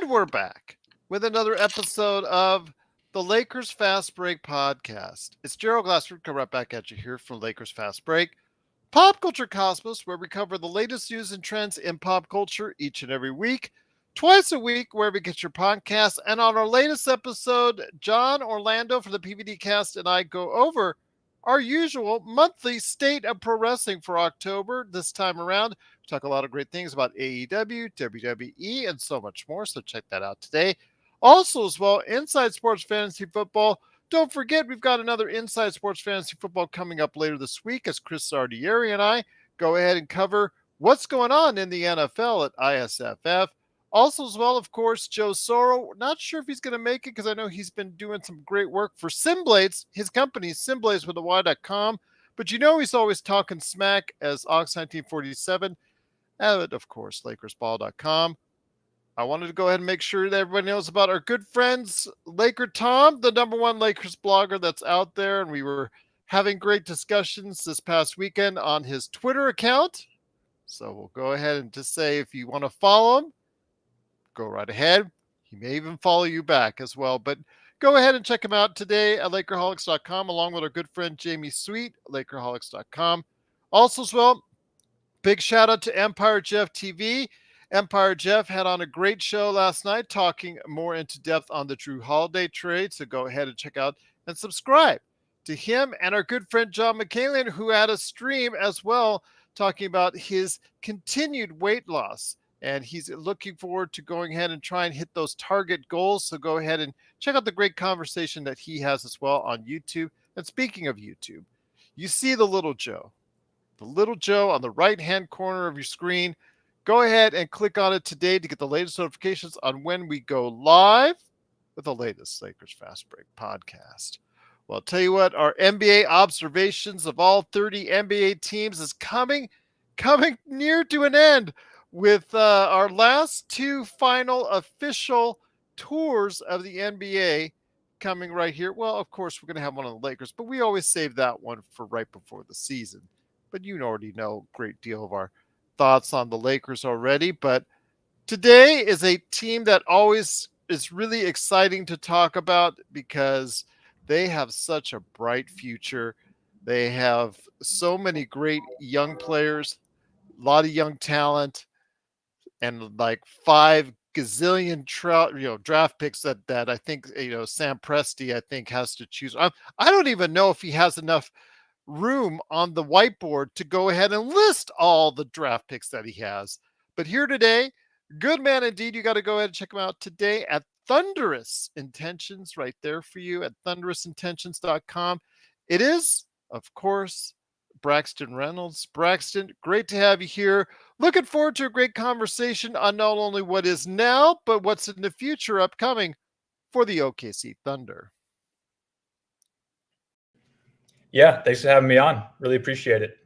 And we're back with another episode of the Lakers Fast Break podcast. It's Gerald Glassford coming right back at you here from Lakers Fast Break, Pop Culture Cosmos, where we cover the latest news and trends in pop culture each and every week, twice a week, where we get your podcast. And on our latest episode, John Orlando from the PVD Cast and I go over our usual monthly state of pro wrestling for October this time around. We talk a lot of great things about AEW, WWE, and so much more. So check that out today. Also, as well, Inside Sports Fantasy Football. Don't forget, we've got another Inside Sports Fantasy Football coming up later this week as Chris Sardieri and I go ahead and cover what's going on in the NFL at ISFF. Also, as well, of course, Joe Soro. Not sure if he's going to make it because I know he's been doing some great work for Simblades, his company, Simblades with a Y.com. But you know he's always talking smack as Ox1947. And, of course, LakersBall.com. I wanted to go ahead and make sure that everybody knows about our good friends, Laker Tom, the number one Lakers blogger that's out there. And we were having great discussions this past weekend on his Twitter account. So we'll go ahead and just say if you want to follow him, go right ahead. He may even follow you back as well. But go ahead and check him out today at Lakerholics.com, along with our good friend Jamie Sweet, Lakerholics.com. Also, as well, big shout out to Empire Jeff TV. Empire Jeff had on a great show last night, talking more into depth on the Drew Holiday trade. So go ahead and check out and subscribe to him and our good friend John McCallion, who had a stream as well, talking about his continued weight loss. And he's looking forward to going ahead and try and hit those target goals. So go ahead and check out the great conversation that he has as well on YouTube. And speaking of YouTube, you see the little Joe on the right-hand corner of your screen. Go ahead and click on it today to get the latest notifications on when we go live with the latest Lakers Fast Break podcast. Well, I'll tell you what, our NBA observations of all 30 NBA teams is coming near to an end with our last two final official tours of the NBA coming right here. Well, of course, we're going to have one on the Lakers, but we always save that one for right before the season. But you already know a great deal of our thoughts on the Lakers already. But today is a team that always is really exciting to talk about because they have such a bright future. They have so many great young players, a lot of young talent, and like 5 gazillion draft picks that I think Sam Presti I think has to choose. I don't even know if he has enough room on the whiteboard to go ahead and list all the draft picks that he has. But here today, good man indeed. You got to go ahead and check him out today at Thunderous Intentions, right there for you at thunderousintentions.com. It is, of course, Braxton Reynolds. Braxton, great to have you here. Looking forward to a great conversation on not only what is now, but what's in the future upcoming for the OKC Thunder. Yeah, thanks for having me on. Really appreciate it.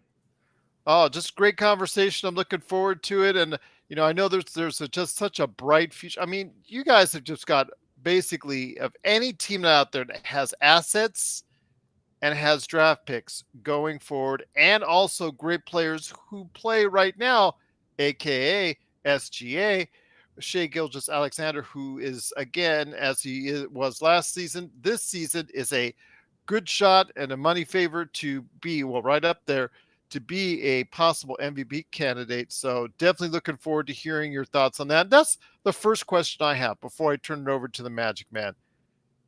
Oh, just great conversation. I'm looking forward to it. And, I know there's just such a bright future. I mean, you guys have just got basically of any team out there that has assets and has draft picks going forward, and also great players who play right now, aka SGA, Shai Gilgeous-Alexander, who is, again, as he was last season, this season is a good shot and a money favorite to be, right up there, to be a possible MVP candidate. So definitely looking forward to hearing your thoughts on that. That's the first question I have before I turn it over to the Magic Man.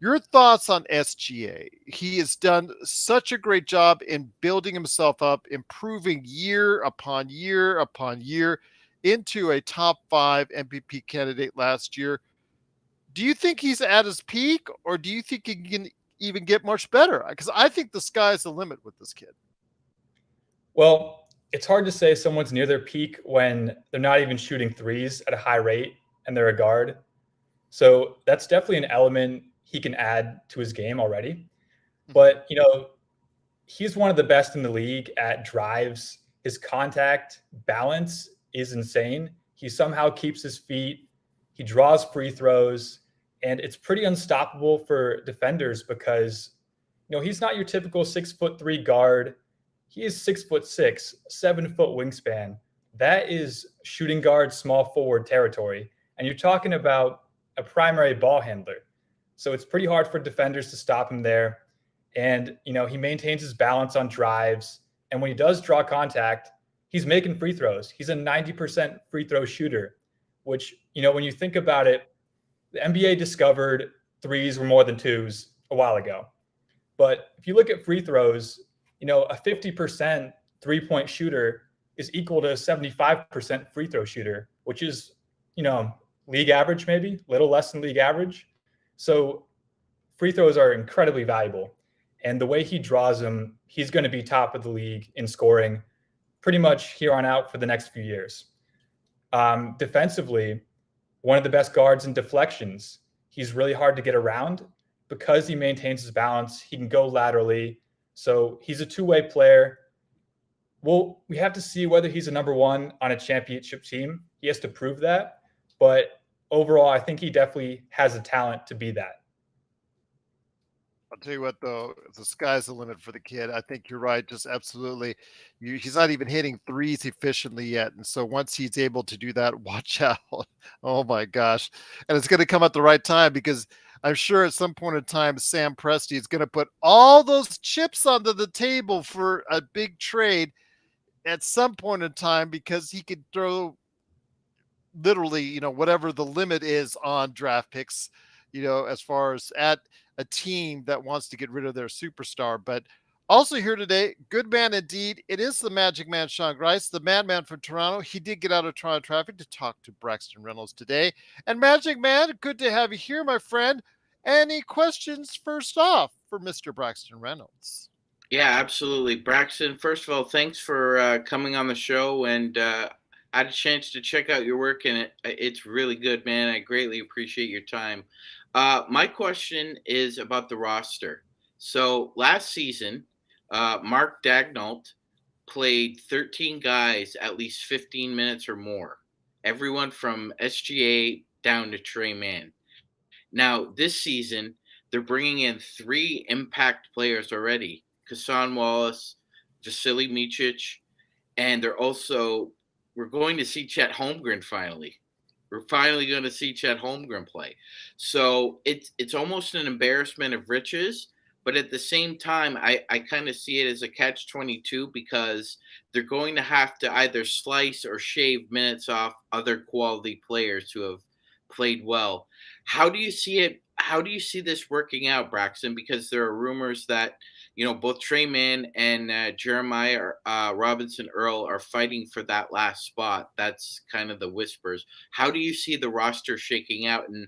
Your thoughts on SGA. He has done such a great job in building himself up, improving year upon year upon year into a top 5 MVP candidate last year. Do you think he's at his peak, or do you think he can even get much better? Because I think the sky's the limit with this kid. Well, it's hard to say someone's near their peak when they're not even shooting threes at a high rate and they're a guard. So that's definitely an element he can add to his game already. But, he's one of the best in the league at drives. His contact balance is insane. He somehow keeps his feet. He draws free throws. And it's pretty unstoppable for defenders because, he's not your typical 6'3" guard. He is 6'6", 7-foot wingspan. That is shooting guard, small forward territory. And you're talking about a primary ball handler. So it's pretty hard for defenders to stop him there. And, he maintains his balance on drives. And when he does draw contact, he's making free throws. He's a 90% free throw shooter, which, when you think about it, the NBA discovered threes were more than twos a while ago. But if you look at free throws, a 50% 3-point shooter is equal to a 75% free throw shooter, which is, league average, maybe a little less than league average. So free throws are incredibly valuable. And the way he draws them, he's going to be top of the league in scoring pretty much here on out for the next few years. Defensively, one of the best guards in deflections. He's really hard to get around because he maintains his balance. He can go laterally. So he's a two-way player. Well, we have to see whether he's a number one on a championship team. He has to prove that. But overall, I think he definitely has the talent to be that. I'll tell you what, though, the sky's the limit for the kid. I think you're right. Just absolutely. He's not even hitting threes efficiently yet. And so once he's able to do that, watch out. Oh, my gosh. And it's going to come at the right time because I'm sure at some point in time, Sam Presti is going to put all those chips onto the table for a big trade at some point in time because he could throw literally, whatever the limit is on draft picks, as far as at a team that wants to get rid of their superstar. But also here today, good man indeed. It is the Magic Man, Sean Grice, the madman from Toronto. He did get out of Toronto traffic to talk to Braxton Reynolds today. And Magic Man, good to have you here, my friend. Any questions first off for Mr. Braxton Reynolds? Yeah, absolutely. Braxton, first of all, thanks for coming on the show. And I had a chance to check out your work, and it's really good, man. I greatly appreciate your time. My question is about the roster. So last season, Mark Daigneault played 13 guys at least 15 minutes or more, everyone from SGA down to Trey Mann. Now, this season, they're bringing in 3 impact players already, Hassan Wallace, Vasily Micic, and we're going to see Chet Holmgren finally. We're finally going to see Chet Holmgren play. So it's almost an embarrassment of riches, but at the same time, I kind of see it as a catch-22 because they're going to have to either slice or shave minutes off other quality players who have played well. How do you see it? How do you see this working out, Braxton? Because there are rumors that both Trey Mann and Jeremiah Robinson Earl are fighting for that last spot. That's kind of the whispers. How do you see the roster shaking out? And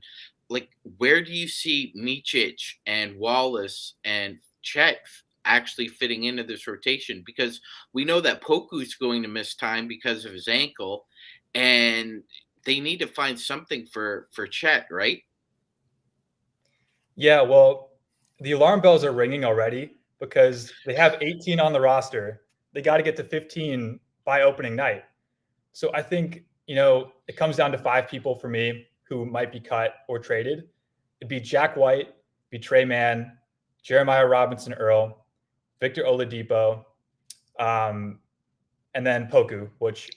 where do you see Micic and Wallace and Chet actually fitting into this rotation? Because we know that Poku's going to miss time because of his ankle, and they need to find something for Chet, right? Yeah, well, the alarm bells are ringing already because they have 18 on the roster. They got to get to 15 by opening night. So I think, it comes down to 5 people for me who might be cut or traded. It'd be Jack White, be Trey Mann, Jeremiah Robinson Earl, Victor Oladipo, and then Poku, which,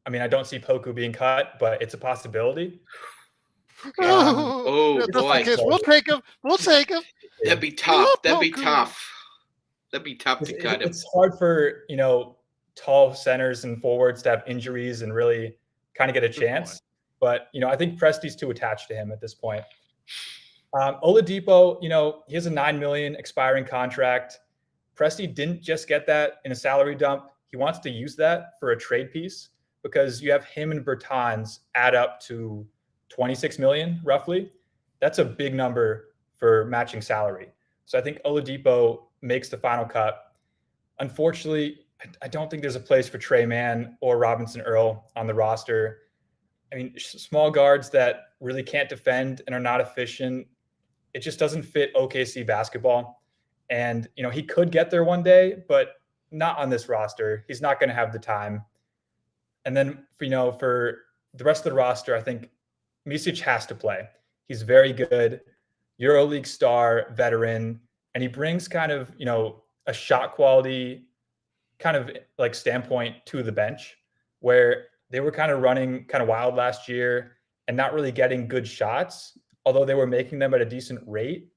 I don't see Poku being cut, but it's a possibility. Oh boy, we'll take him. We'll take him. That'd be tough. That'd be tough. That'd be tough to cut him. It's hard for tall centers and forwards to have injuries and really kind of get a chance. But I think Presti's too attached to him at this point. Oladipo, he has a $9 million expiring contract. Presti didn't just get that in a salary dump. He wants to use that for a trade piece because you have him and Bertans add up to 26 million roughly. That's a big number for matching salary. So I think Oladipo makes the final cut. Unfortunately, I don't think there's a place for Trey Mann or Robinson Earl on the roster. Small guards that really can't defend and are not efficient. It just doesn't fit OKC basketball. And, he could get there one day, but not on this roster. He's not going to have the time. And then, for the rest of the roster, I think Micic has to play. He's very good, EuroLeague star, veteran, and he brings kind of, a shot quality kind of standpoint to the bench where they were kind of running kind of wild last year and not really getting good shots. although they were making them at a decent rate,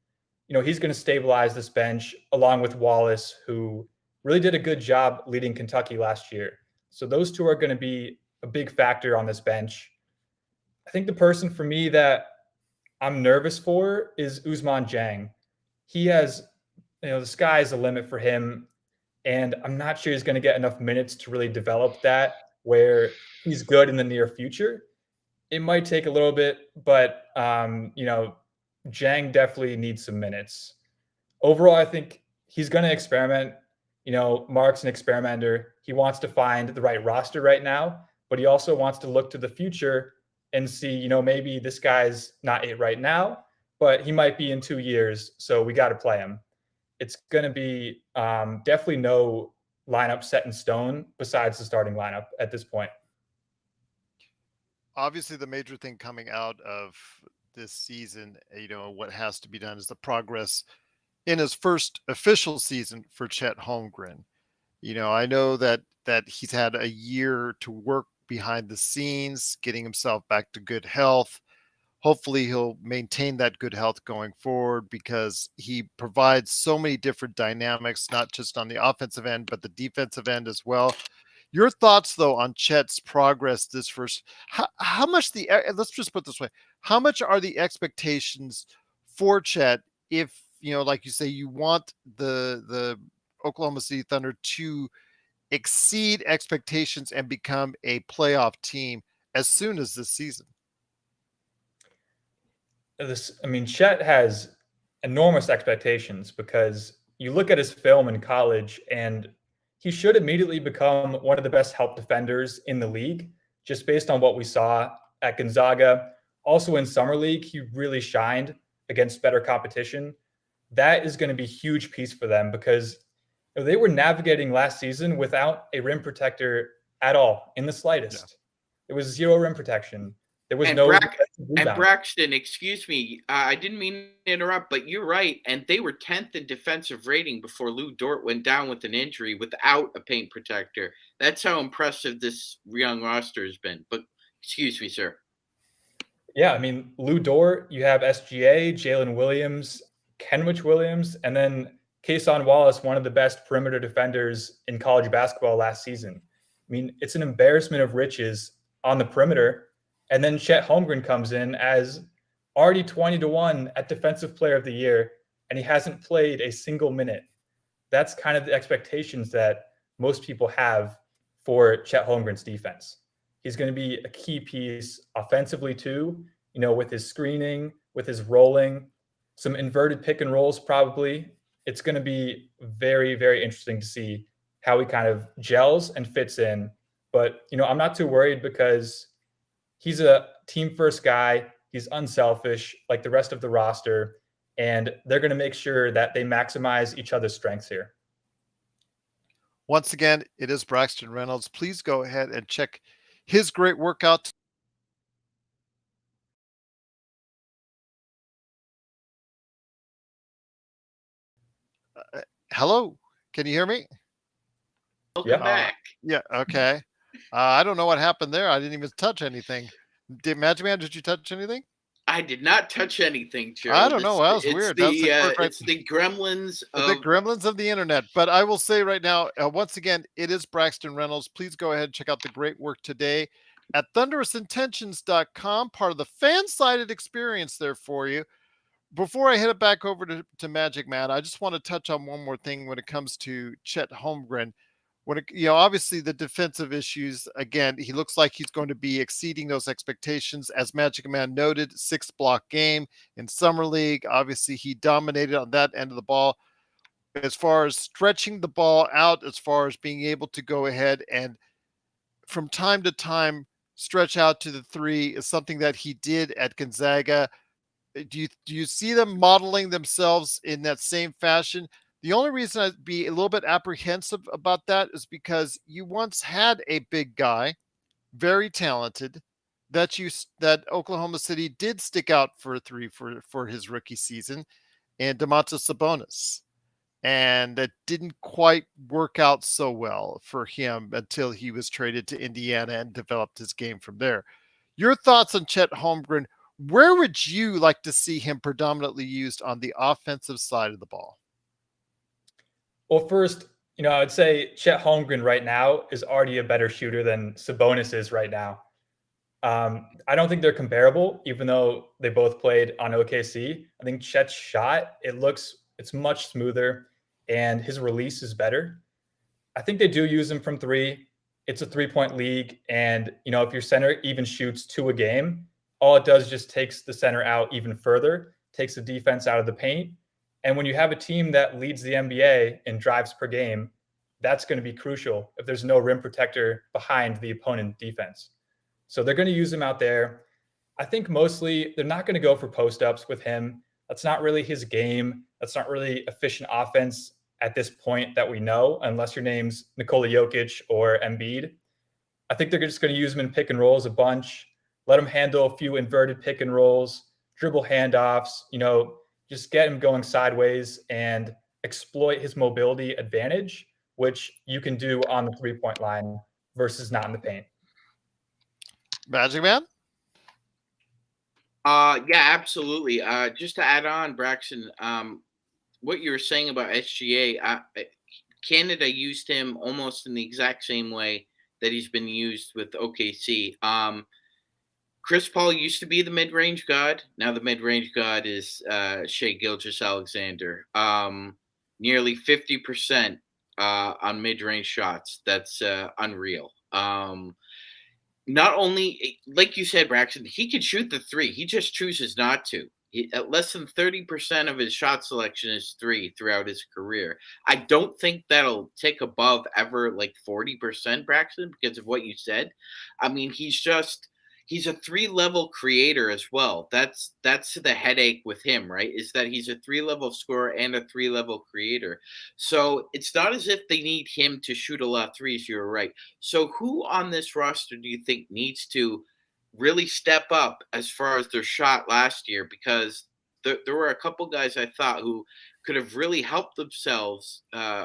he's going to stabilize this bench along with Wallace, who really did a good job leading Kentucky last year. So those two are going to be a big factor on this bench. I think the person for me that I'm nervous for is Ousmane Dieng. He has, the sky is the limit for him. And I'm not sure he's going to get enough minutes to really develop that where he's good in the near future. It might take a little bit, but, Dieng definitely needs some minutes. Overall, I think he's going to experiment. Mark's an experimenter. He wants to find the right roster right now, but he also wants to look to the future and see, maybe this guy's not it right now, but he might be in 2 years. So we got to play him. It's going to be definitely no lineup set in stone besides the starting lineup at this point. Obviously, the major thing coming out of this season, what has to be done is the progress in his first official season for Chet Holmgren. I know that he's had a year to work behind the scenes, getting himself back to good health. Hopefully he'll maintain that good health going forward because he provides so many different dynamics, not just on the offensive end, but the defensive end as well. Your thoughts, though, on Chet's progress this first, how much let's just put it this way, how much are the expectations for Chet if, like you say, you want the Oklahoma City Thunder to exceed expectations and become a playoff team as soon as this season? Chet has enormous expectations because you look at his film in college and he should immediately become one of the best help defenders in the league, just based on what we saw at Gonzaga. Also in Summer League, he really shined against better competition. That is going to be a huge piece for them because they were navigating last season without a rim protector at all in the slightest. Yeah. There was zero rim protection. There was and Braxton, excuse me, I didn't mean to interrupt, but you're right. And they were 10th in defensive rating before Lou Dort went down with an injury without a paint protector. That's how impressive this young roster has been. But excuse me, sir. Yeah, Lou Dort, you have SGA, Jalen Williams, Kenrich Williams, and then Kason Wallace, one of the best perimeter defenders in college basketball last season. It's an embarrassment of riches on the perimeter. And then Chet Holmgren comes in as already 20-1 at Defensive Player of the Year, and he hasn't played a single minute. That's kind of the expectations that most people have for Chet Holmgren's defense. He's going to be a key piece offensively too, with his screening, with his rolling, some inverted pick and rolls probably. It's going to be very, very interesting to see how he kind of gels and fits in. But, I'm not too worried because he's a team first guy. He's unselfish like the rest of the roster, and they're going to make sure that they maximize each other's strengths here. Once again, it is Braxton Reynolds. Please go ahead and check his great workout. Hello, can you hear me? Welcome back. Yeah, okay. I don't know what happened there. I didn't even touch anything. Magic Man, did you touch anything? I did not touch anything, Joe. I don't know. That was weird. It's the gremlins of the internet. But I will say right now, once again, it is Braxton Reynolds. Please go ahead and check out the great work today at thunderousintentions.com, part of the fan-sided experience there for you. Before I head it back over to Magic Man, I just want to touch on one more thing when it comes to Chet Holmgren. Obviously the defensive issues, again, he looks like he's going to be exceeding those expectations. As Magic Man noted, 6-block game in Summer League. Obviously, he dominated on that end of the ball. As far as stretching the ball out, as far as being able to go ahead and from time to time stretch out to the three is something that he did at Gonzaga. Do you see them modeling themselves in that same fashion? The only reason I'd be a little bit apprehensive about that is because you once had a big guy, very talented, that Oklahoma City did stick out for a three for his rookie season, and Domantas Sabonis. And that didn't quite work out so well for him until he was traded to Indiana and developed his game from there. Your thoughts on Chet Holmgren Where would you like to see him predominantly used on the offensive side of the ball? Well, first, I would say Chet Holmgren right now is already a better shooter than Sabonis is right now. I don't think they're comparable, even though they both played on OKC. I think Chet's shot, it's much smoother, and his release is better. I think they do use him from three. It's a 3-point league, and if your center even shoots 2 a game, all it does is just takes the center out even further, takes the defense out of the paint. And when you have a team that leads the NBA in drives per game, that's going to be crucial if there's no rim protector behind the opponent defense. So they're going to use him out there. I think mostly they're not going to go for post-ups with him. That's not really his game. That's not really efficient offense at this point that we know, unless your name's Nikola Jokic or Embiid. I think they're just going to use him in pick and rolls a bunch, let him handle a few inverted pick and rolls, dribble handoffs, just get him going sideways and exploit his mobility advantage, which you can do on the 3-point line versus not in the paint. Magic Man? Yeah, absolutely. Just to add on, Braxton, what you were saying about SGA, Canada used him almost in the exact same way that he's been used with OKC. Chris Paul used to be the mid-range god. Now the mid-range god is Shai Gilgeous-Alexander. Nearly 50% on mid-range shots. That's unreal. Not only, like you said, Braxton, he can shoot the three. He just chooses not to. At less than 30% of his shot selection is three throughout his career. I don't think that'll tick above ever like 40%, Braxton, because of what you said. I mean, he's a 3-level creator as well. That's the headache with him, right? Is that he's a 3-level scorer and a 3-level creator. So it's not as if they need him to shoot a lot of threes. You're right. So who on this roster do you think needs to really step up as far as their shot last year? Because there were a couple guys I thought who could have really helped themselves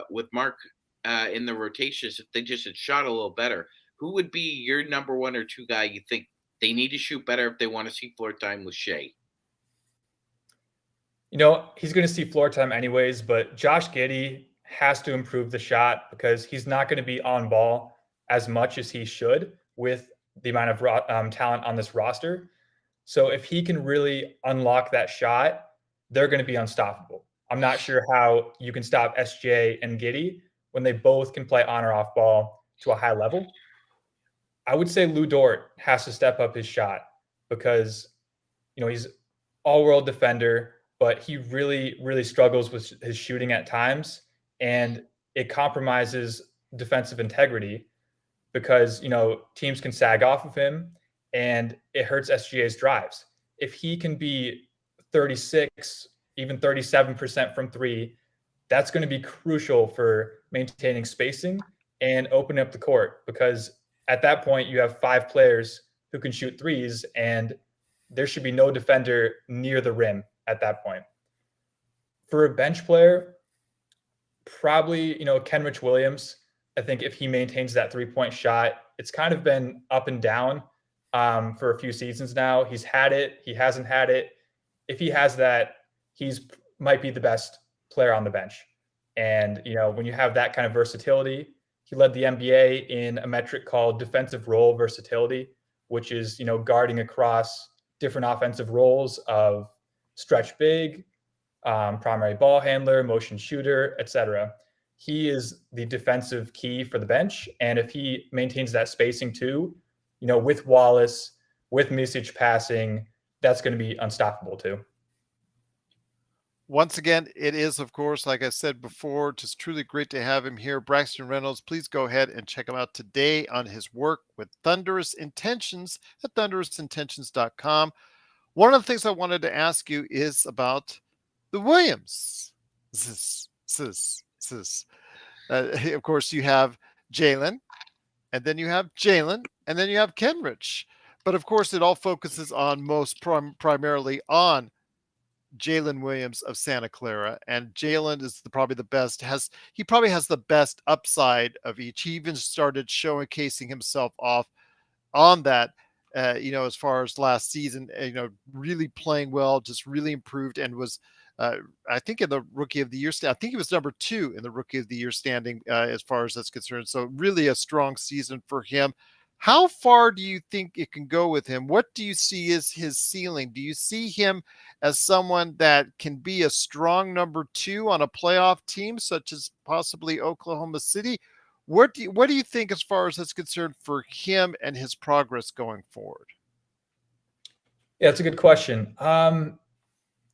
with Mark in the rotations if they just had shot a little better. Who would be your number 1 or 2 guy you think they need to shoot better if they want to see floor time with Shai? He's going to see floor time anyways, but Josh Giddey has to improve the shot because he's not going to be on ball as much as he should with the amount of talent on this roster. So if he can really unlock that shot, they're going to be unstoppable. I'm not sure how you can stop SGA and Giddey when they both can play on or off ball to a high level. I would say Lou Dort has to step up his shot because, he's all-world defender, but he really, really struggles with his shooting at times, and it compromises defensive integrity because, teams can sag off of him, and it hurts SGA's drives. If he can be 36, even 37% from three, that's going to be crucial for maintaining spacing and opening up the court because at that point, you have 5 players who can shoot threes, and there should be no defender near the rim at that point. For a bench player, probably, Kenrich Williams. I think if he maintains that 3-point shot, it's kind of been up and down for a few seasons now. He's had it. He hasn't had it. If he has that, might be the best player on the bench. And, when you have that kind of versatility, he led the NBA in a metric called defensive role versatility, which is, guarding across different offensive roles of stretch big, primary ball handler, motion shooter, etc. He is the defensive key for the bench. And if he maintains that spacing too, with Wallace, with Micic passing, that's going to be unstoppable too. Once again, it is, of course, like I said before, just truly great to have him here. Braxton Reynolds, please go ahead and check him out today on his work with Thunderous Intentions at thunderousintentions.com. One of the things I wanted to ask you is about the Williams. Of course, you have Jalen, and then you have Jalen, and then you have Kenrich. But of course, it all focuses on primarily on Jalen Williams of Santa Clara, and Jalen is probably the best. He probably has the best upside of each. He even started showcasing himself off on that as far as last season, really playing well, just really improved, and was, I think, in the Rookie of the Year. I think he was number 2 in the Rookie of the Year standing, as far as that's concerned. So really a strong season for him. How far do you think it can go with him? What do you see as his ceiling? Do you see him as someone that can be a strong number 2 on a playoff team, such as possibly Oklahoma City? What do you think as far as that's concerned for him and his progress going forward? Yeah, it's a good question. I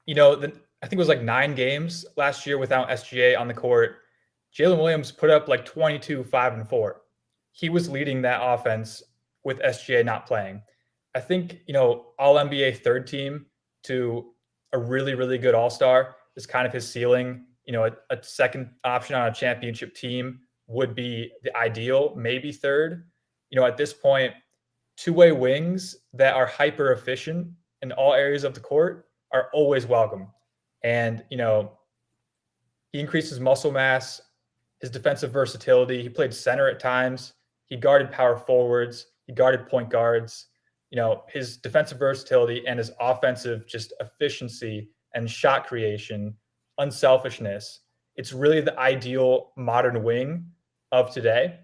think it was like 9 games last year without SGA on the court. Jalen Williams put up like 22, 5, and 4. He was leading that offense with SGA not playing. I think, all NBA third team to a really, really good all-star is kind of his ceiling. A second option on a championship team would be the ideal, maybe third. At this point, two-way wings that are hyper efficient in all areas of the court are always welcome. And, he increased his muscle mass, his defensive versatility. He played center at times. He guarded power forwards. He guarded point guards. His defensive versatility and his offensive just efficiency and shot creation, unselfishness. It's really the ideal modern wing of today.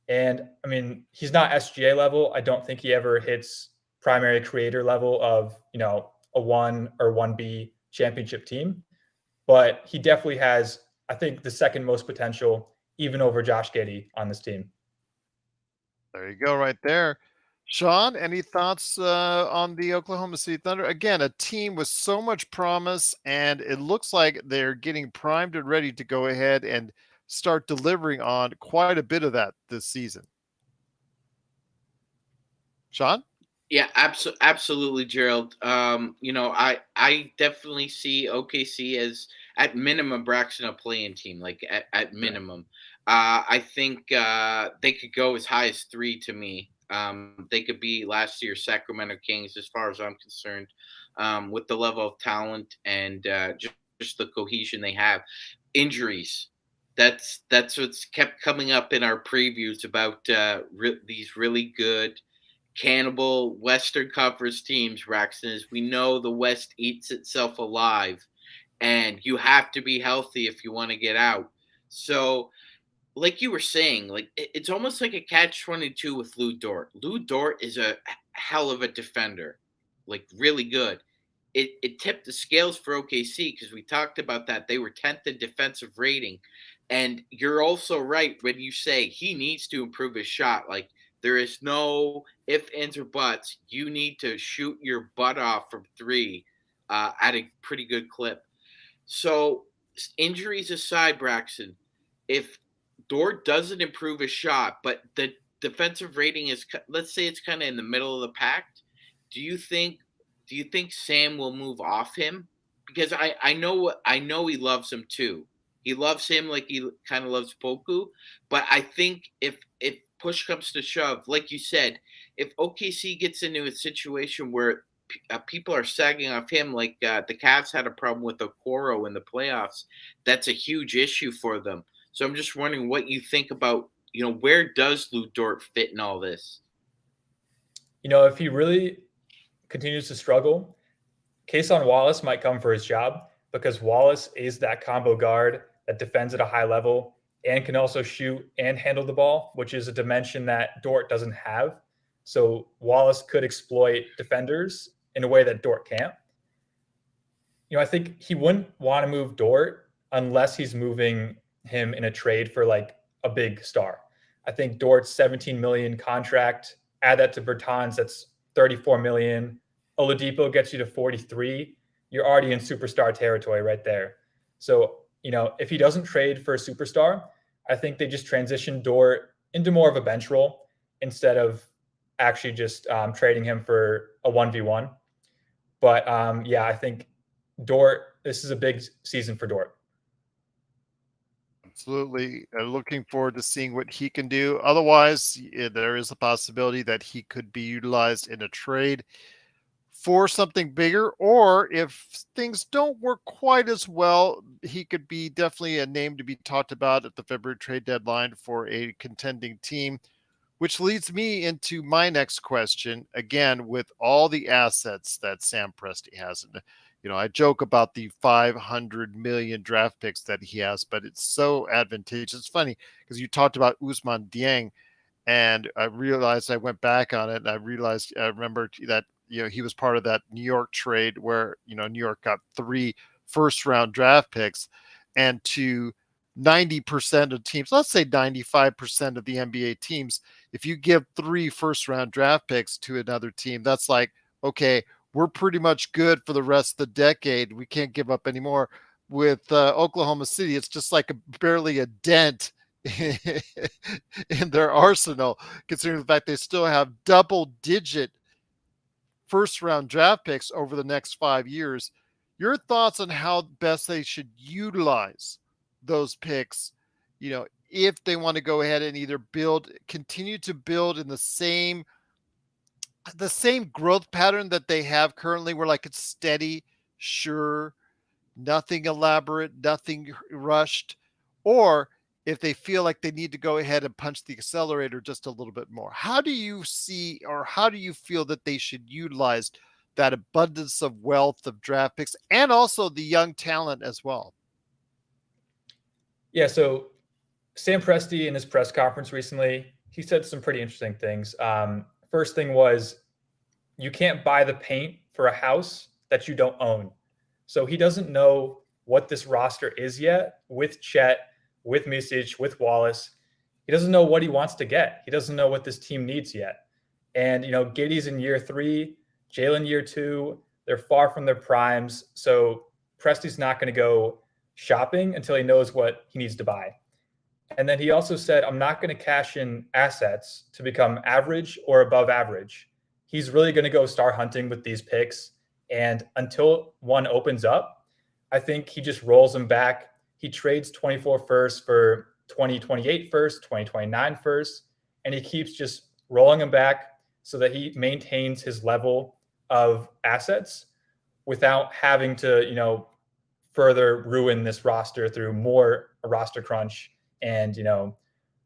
And I mean, he's not SGA level. I don't think he ever hits primary creator level of, a 1 or 1B championship team. But he definitely has, I think, the second most potential, even over Josh Giddey on this team. There you go, right there. Sean, any thoughts on the Oklahoma City Thunder? Again, a team with so much promise, and it looks like they're getting primed and ready to go ahead and start delivering on quite a bit of that this season. Sean? Yeah, absolutely, Gerald. I definitely see OKC as at minimum Braxton a playing team, like at minimum. I think they could go as high as 3 to me. They could be last year's Sacramento Kings, as far as I'm concerned, with the level of talent and just the cohesion they have. Injuries. That's what's kept coming up in our previews about these really good cannibal Western Conference teams, Braxton. Is we know the West eats itself alive, and you have to be healthy if you want to get out. So, like you were saying, like it's almost like a catch-22 with Lou Dort. Lou Dort is a hell of a defender, like really good. It tipped the scales for OKC because we talked about that. They were 10th in defensive rating. And you're also right when you say he needs to improve his shot. Like, there is no ifs, ands, or buts. You need to shoot your butt off from 3 at a pretty good clip. So, injuries aside, Braxton, if Dort doesn't improve his shot, but the defensive rating is, let's say it's kind of in the middle of the pack, do you think Sam will move off him? Because I know he loves him too. He loves him like he kind of loves Poku. But I think if push comes to shove, like you said, if OKC gets into a situation where people are sagging off him, like the Cavs had a problem with Okoro in the playoffs, that's a huge issue for them. So I'm just wondering what you think about, where does Lou Dort fit in all this? If he really continues to struggle, Kason Wallace might come for his job because Wallace is that combo guard that defends at a high level and can also shoot and handle the ball, which is a dimension that Dort doesn't have. So Wallace could exploit defenders in a way that Dort can't. I think he wouldn't want to move Dort unless he's moving him in a trade for like a big star. I think Dort's 17 million contract, add that to Bertans, that's 34 million. Oladipo gets you to 43. You're already in superstar territory right there. So, if he doesn't trade for a superstar, I think they just transition Dort into more of a bench role instead of actually just trading him for a 1v1. But I think Dort, this is a big season for Dort. Absolutely. Looking forward to seeing what he can do. Otherwise, there is a possibility that he could be utilized in a trade for something bigger, or if things don't work quite as well, he could be definitely a name to be talked about at the February trade deadline for a contending team. which leads me into my next question. Again, with all the assets that Sam Presti has, and I joke about the 500 million draft picks that he has, but it's so advantageous. It's funny because you talked about Usman Dieng, and I realized I went back on it, and I remembered that he was part of that New York trade where New York got 3 first round draft picks, and to 90% of teams, let's say 95% of the NBA teams, if you give 3 first round draft picks to another team, that's like, okay, we're pretty much good for the rest of the decade. We can't give up anymore. With Oklahoma City, it's just like barely a dent in their arsenal, considering the fact they still have double-digit first-round draft picks over the next 5 years. Your thoughts on how best they should utilize those picks, if they want to go ahead and either continue to build in the same growth pattern that they have currently, where like it's steady, sure, nothing elaborate, nothing rushed, or if they feel like they need to go ahead and punch the accelerator just a little bit more. How do you see, or how do you feel that they should utilize that abundance of wealth of draft picks and also the young talent as well? Yeah, so Sam Presti in his press conference recently, he said some pretty interesting things. First thing was, you can't buy the paint for a house that you don't own. So he doesn't know what this roster is yet with Chet, with Misic, with Wallace. He doesn't know what he wants to get. He doesn't know what this team needs yet. And, Giddey's in year 3, Jalen year 2. They're far from their primes. So Presti's not going to go shopping until he knows what he needs to buy. And then he also said, I'm not going to cash in assets to become average or above average. He's really going to go star hunting with these picks. And until one opens up, I think he just rolls them back. He trades 24 firsts for 2028 first, 2029 first, and he keeps just rolling them back so that he maintains his level of assets without having to, further ruin this roster through more roster crunch and,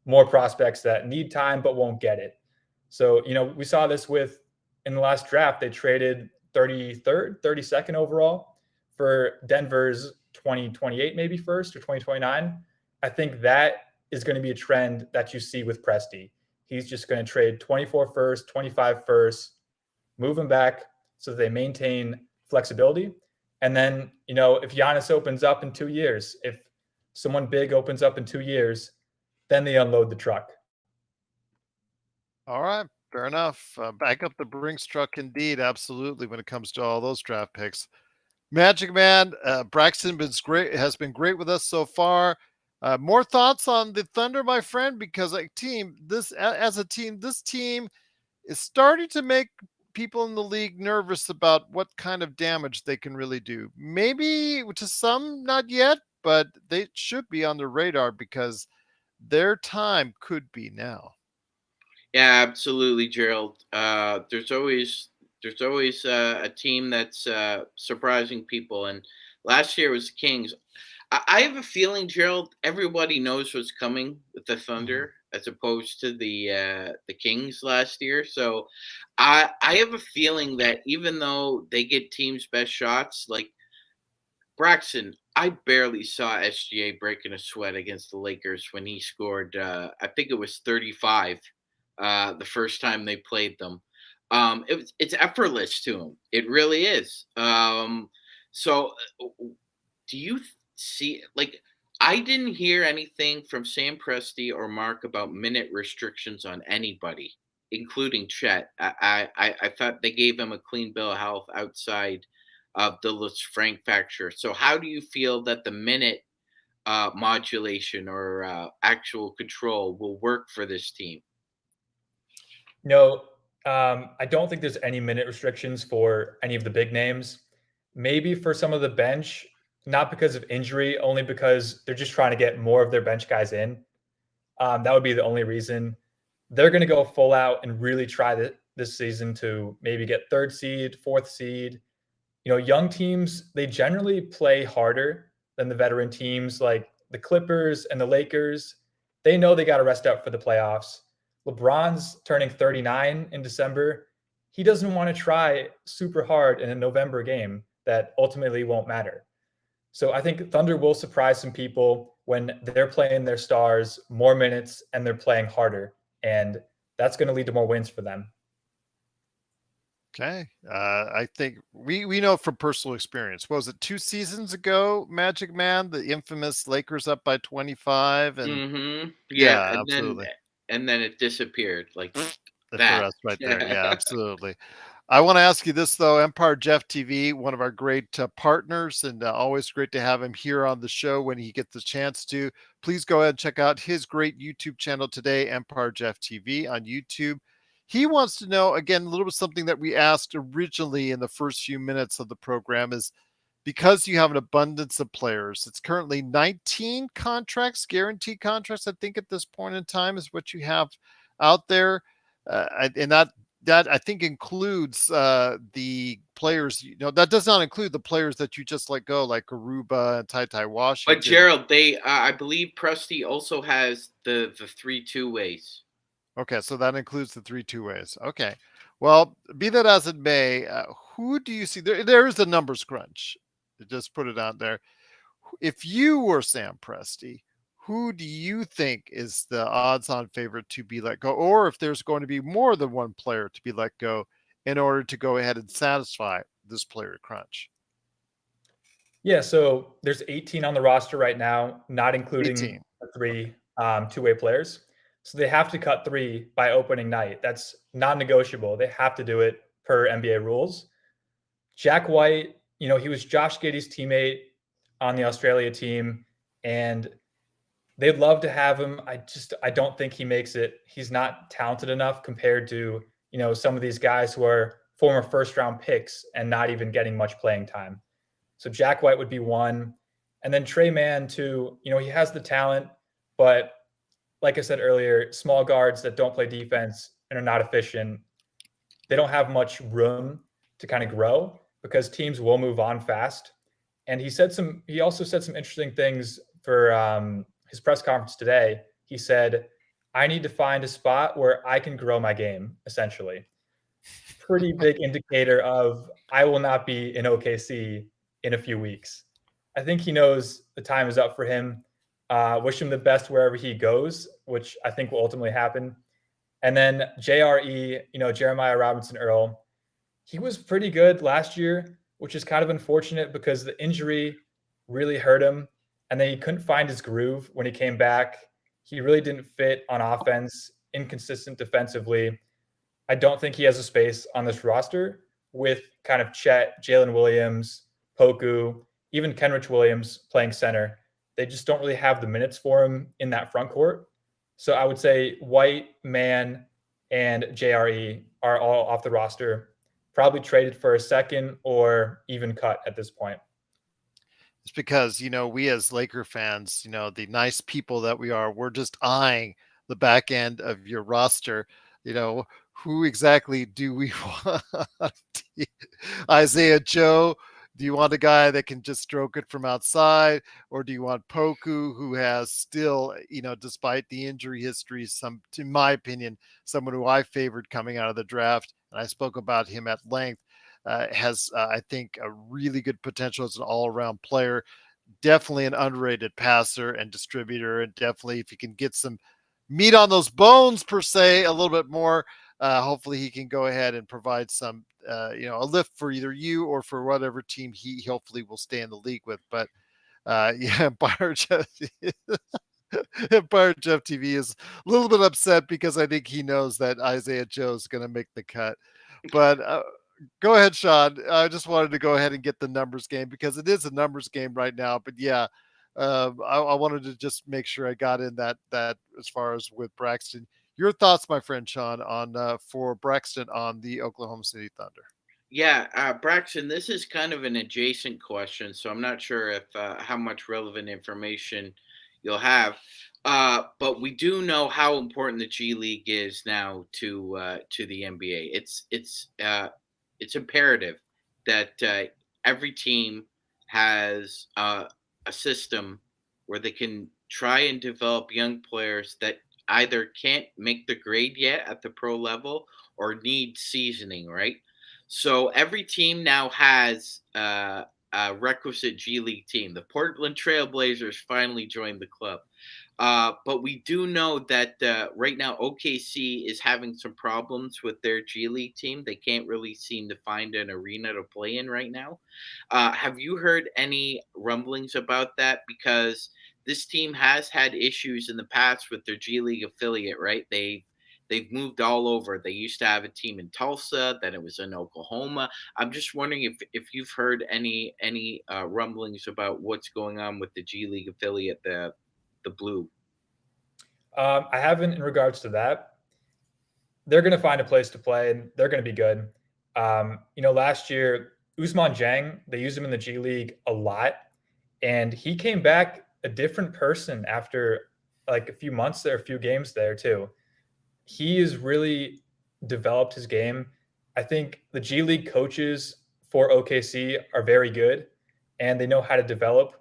more prospects that need time but won't get it. So, we saw this in the last draft, they traded 33rd, 32nd overall for Denver's 2028 maybe first or 2029. I think that is going to be a trend that you see with Presti. He's just going to trade 24 first, 25 first, move them back so that they maintain flexibility. And then, if Giannis opens up in 2 years, if someone big opens up in 2 years, then they unload the truck. All right, fair enough. Back up the Brinks truck, indeed, absolutely. When it comes to all those draft picks, Magic Man, Braxton has been great with us so far. More thoughts on the Thunder, my friend, because this team is starting to make people in the league nervous about what kind of damage they can really do. Maybe to some, not yet, but they should be on the radar because their time could be now. Yeah, absolutely, Gerald. There's always a team that's surprising people, and last year was the Kings. I have a feeling, Gerald, everybody knows what's coming with the Thunder as opposed to the Kings last year. So I have a feeling that even though they get teams' best shots, like Braxton, I barely saw SGA breaking a sweat against the Lakers when he scored. I think it was 35 the first time they played them. It's effortless to him. It really is. So, do you see, like, I didn't hear anything from Sam Presti or Mark about minute restrictions on anybody, including Chet. I thought they gave him a clean bill of health outside of the Frank factor. So how do you feel that the minute modulation or actual control will work for this team? No, I don't think there's any minute restrictions for any of the big names. Maybe for some of the bench, not because of injury, only because they're just trying to get more of their bench guys in. That would be the only reason. They're going to go full out and really try this season to maybe get 3rd seed, 4th seed. Young teams, they generally play harder than the veteran teams like the Clippers and the Lakers. They know they got to rest up for the playoffs. LeBron's turning 39 in December. He doesn't want to try super hard in a November game that ultimately won't matter. So I think Thunder will surprise some people when they're playing their stars more minutes and they're playing harder. And that's going to lead to more wins for them. Okay. I think we know from personal experience. What was it, 2 seasons ago, Magic Man, the infamous Lakers up by 25? And Yeah, yeah, absolutely. and then it disappeared like For that. us right there. Yeah, absolutely. I want to ask you this, though. Empire Jeff TV, one of our great partners, and always great to have him here on the show when he gets the chance to. Please go ahead and check out his great YouTube channel today, Empire Jeff TV on YouTube. He wants to know, again, a little bit something that we asked originally in the first few minutes of the program is because you have an abundance of players, it's currently 19 contracts, guaranteed contracts, I think at this point in time is what you have out there. And that I think includes the players. That does not include the players that you just let go, like Aruba and Ty But Washington. Gerald, they I believe Presti also has the 3 2-ways. Okay, so that includes the 3 2-ways. Okay, well, be that as it may, who do you see? There is a numbers crunch. Just put it out there. If you were Sam Presti, who do you think is the odds-on favorite to be let go? Or if there's going to be more than one player to be let go in order to go ahead and satisfy this player crunch? Yeah, so there's 18 on the roster right now, not including 18. the three two-way players. So they have to cut 3 by opening night. That's non-negotiable. They have to do it per NBA rules. Jack White, he was Josh Giddey's teammate on the Australia team, and they'd love to have him. I don't think he makes it. He's not talented enough compared to, some of these guys who are former first round picks and not even getting much playing time. So Jack White would be one. And then Trey Mann too, he has the talent, but like I said earlier, small guards that don't play defense and are not efficient, they don't have much room to kind of grow because teams will move on fast. And he also said some interesting things for his press conference today. He said, I need to find a spot where I can grow my game, essentially. Pretty big indicator of I will not be in OKC in a few weeks. I think he knows the time is up for him. Wish him the best wherever he goes, which I think will ultimately happen. And then JRE, Jeremiah Robinson Earl, he was pretty good last year, which is kind of unfortunate because the injury really hurt him. And then he couldn't find his groove when he came back. He really didn't fit on offense, inconsistent defensively. I don't think he has a space on this roster with kind of Chet, Jalen Williams, Poku, even Kenrich Williams playing center. They just don't really have the minutes for him in that front court. So I would say White, Mann, and JRE are all off the roster, probably traded for a second or even cut at this point. It's because, we as Laker fans, the nice people that we are, we're just eyeing the back end of your roster. Who exactly do we want? Isaiah Joe? Do you want a guy that can just stroke it from outside? Or do you want Poku, who has still, despite the injury history, in my opinion, someone who I favored coming out of the draft, and I spoke about him at length, has, I think, a really good potential as an all-around player. Definitely an underrated passer and distributor, and definitely if you can get some meat on those bones per se a little bit more, hopefully he can go ahead and provide some a lift for either you or for whatever team he hopefully will stay in the league with. But yeah, Empire Jeff TV is a little bit upset because I think he knows that Isaiah Joe is going to make the cut. But go ahead, Sean. I just wanted to go ahead and get the numbers game because it is a numbers game right now. But yeah, I wanted to just make sure I got in that as far as with Braxton. Your thoughts, my friend Sean, on for Braxton on the Oklahoma City Thunder? Yeah, Braxton, this is kind of an adjacent question, so I'm not sure if how much relevant information you'll have. But we do know how important the G League is now to the NBA. It's imperative that every team has a system where they can try and develop young players that either can't make the grade yet at the pro level or need seasoning, right? So every team now has a requisite G League team. The Portland Trailblazers finally joined the club. But we do know that right now OKC is having some problems with their G League team. They can't really seem to find an arena to play in right now. Have you heard any rumblings about that? Because this team has had issues in the past with their G League affiliate, right? They've moved all over. They used to have a team in Tulsa, then it was in Oklahoma. I'm just wondering if you've heard any rumblings about what's going on with the G League affiliate, the Blue. I haven't in regards to that. They're going to find a place to play, and they're going to be good. Last year, Ousmane Dieng, they used him in the G League a lot, and he came back a different person after like a few months there, a few games there too. He has really developed his game. I think the G League coaches for OKC are very good, and they know how to develop.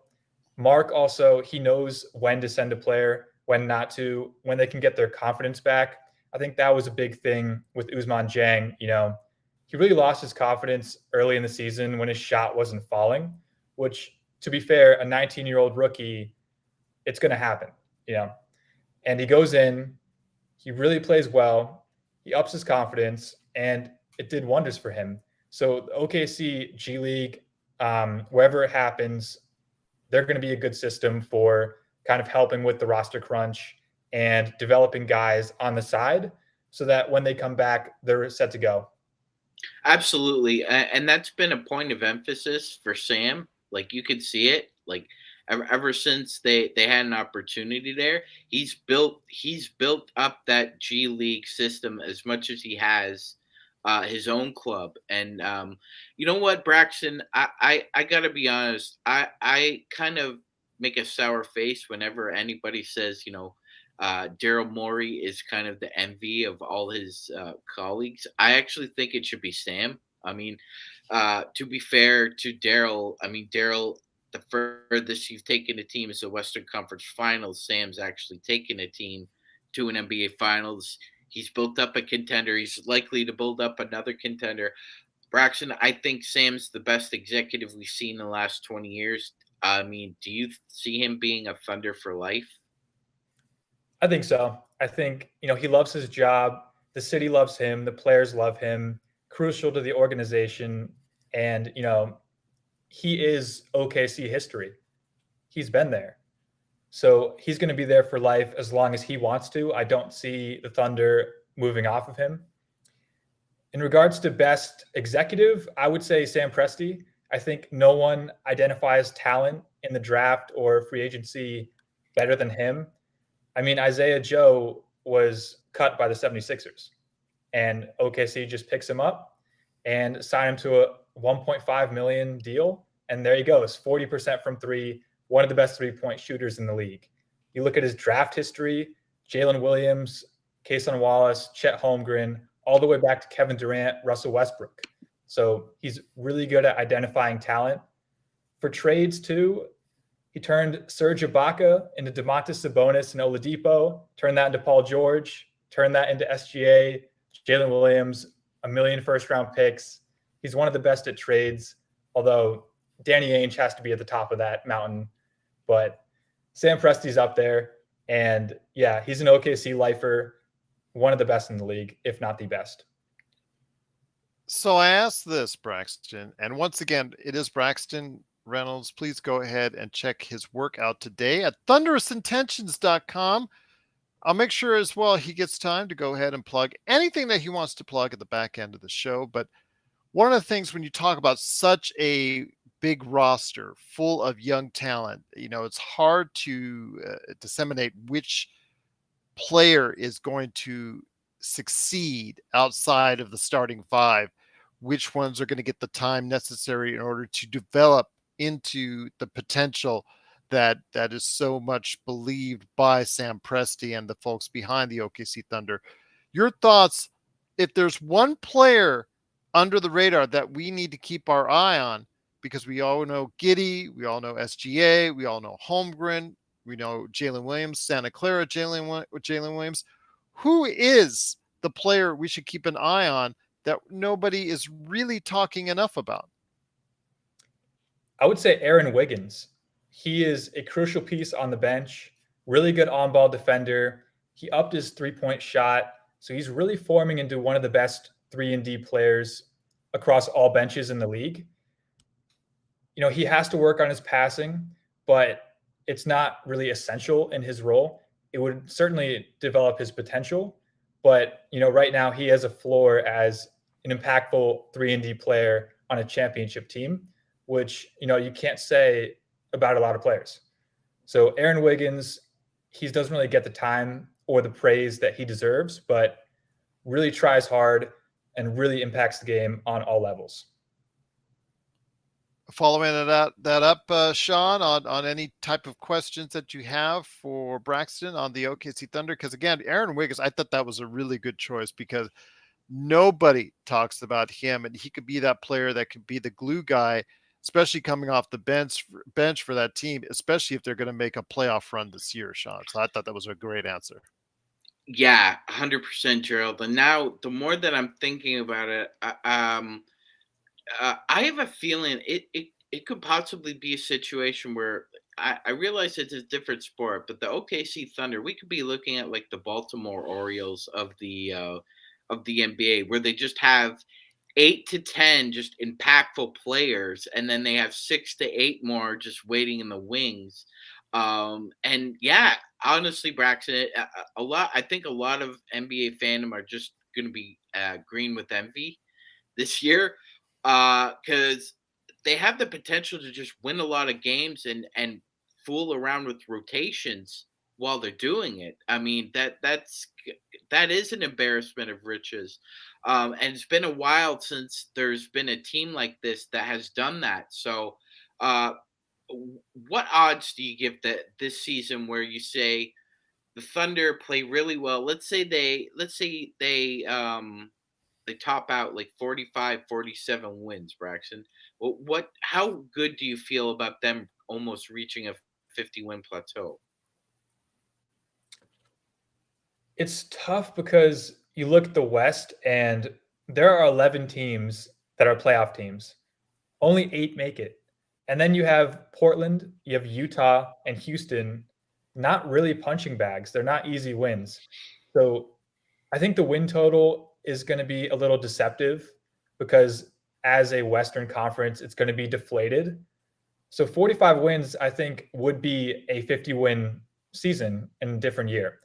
Mark also, he knows when to send a player, when not to, when they can get their confidence back. I think that was a big thing with Ousmane Dieng. He really lost his confidence early in the season when his shot wasn't falling, which, to be fair, a 19-year-old rookie, it's going to happen, And he goes in, he really plays well, he ups his confidence, and it did wonders for him. So the OKC G League, wherever it happens, they're going to be a good system for kind of helping with the roster crunch and developing guys on the side so that when they come back, they're set to go. Absolutely. And that's been a point of emphasis for Sam. Like you could see it, like ever since they had an opportunity there, he's built up that G League system as much as he has his own club. And you know what, Braxton, I gotta be honest, I kind of make a sour face whenever anybody says, Daryl Morey is kind of the envy of all his colleagues. I actually think it should be Sam. I mean, to be fair to Daryl, Daryl, the furthest you've taken a team is the Western Conference Finals. Sam's actually taken a team to an NBA Finals. He's built up a contender. He's likely to build up another contender. Braxton, I think Sam's the best executive we've seen in the last 20 years. Do you see him being a Thunder for life? I think so. I think, he loves his job. The city loves him. The players love him. Crucial to the organization. And, he is OKC history. He's been there. So he's going to be there for life as long as he wants to. I don't see the Thunder moving off of him. In regards to best executive, I would say Sam Presti. I think no one identifies talent in the draft or free agency better than him. Isaiah Joe was cut by the 76ers, and OKC just picks him up and sign him to a $1.5 million deal. And there he goes, 40% from three, one of the best three-point shooters in the league. You look at his draft history, Jalen Williams, Cason Wallace, Chet Holmgren, all the way back to Kevin Durant, Russell Westbrook. So he's really good at identifying talent. For trades too, he turned Serge Ibaka into Domantas Sabonis and Oladipo, turned that into Paul George, turned that into SGA, Jalen Williams, a million first-round picks. He's one of the best at trades, although Danny Ainge has to be at the top of that mountain. But Sam Presti's up there. And yeah, he's an OKC lifer, one of the best in the league, if not the best. So I asked this, Braxton, and once again, it is Braxton Reynolds. Please go ahead and check his work out today at thunderousintentions.com. I'll make sure as well he gets time to go ahead and plug anything that he wants to plug at the back end of the show. But one of the things when you talk about such a big roster full of young talent, it's hard to disseminate which player is going to succeed outside of the starting five, which ones are going to get the time necessary in order to develop into the potential that is so much believed by Sam Presti and the folks behind the OKC Thunder. Your thoughts, if there's one player under the radar that we need to keep our eye on, because we all know Giddey, we all know SGA, we all know Holmgren, We know Jalen Williams, Santa Clara, Jalen Williams. Who is the player we should keep an eye on that nobody is really talking enough about? I would say Aaron Wiggins. He is a crucial piece on the bench, really good on-ball defender. He upped his three-point shot, so he's really forming into one of the best 3-and-D players across all benches in the league. He has to work on his passing, but it's not really essential in his role. It would certainly develop his potential, but right now he has a floor as an impactful 3-and-D player on a championship team, which you can't say about a lot of players. So Aaron Wiggins, he doesn't really get the time or the praise that he deserves, but really tries hard and really impacts the game on all levels. Following that up, Sean, on any type of questions that you have for Braxton on the OKC Thunder, because again, Aaron Wiggins, I thought that was a really good choice because nobody talks about him, and he could be that player that could be the glue guy, especially coming off the bench for that team, especially if they're going to make a playoff run this year, Sean. So I thought that was a great answer. Yeah, 100%, Gerald. And now the more that I'm thinking about it, I have a feeling it could possibly be a situation where I realize it's a different sport, but the OKC Thunder, we could be looking at like the Baltimore Orioles of the NBA, where they just have 8 to 10 just impactful players, and then they have 6 to 8 more just waiting in the wings. And yeah, honestly, Braxton, I think a lot of NBA fandom are just going to be green with envy this year, because they have the potential to just win a lot of games and fool around with rotations while they're doing it. I mean, that is an embarrassment of riches. And it's been a while since there's been a team like this that has done that. So, what odds do you give this season where you say the Thunder play really well? Let's say they top out like 45, 47 wins, Braxton. How good do you feel about them almost reaching a 50-win plateau? It's tough because you look at the West and there are 11 teams that are playoff teams. Only 8 make it. And then you have Portland, you have Utah, and Houston, not really punching bags. They're not easy wins. So I think the win total is going to be a little deceptive because as a Western Conference, it's going to be deflated. So 45 wins, I think, would be a 50-win season in a different year.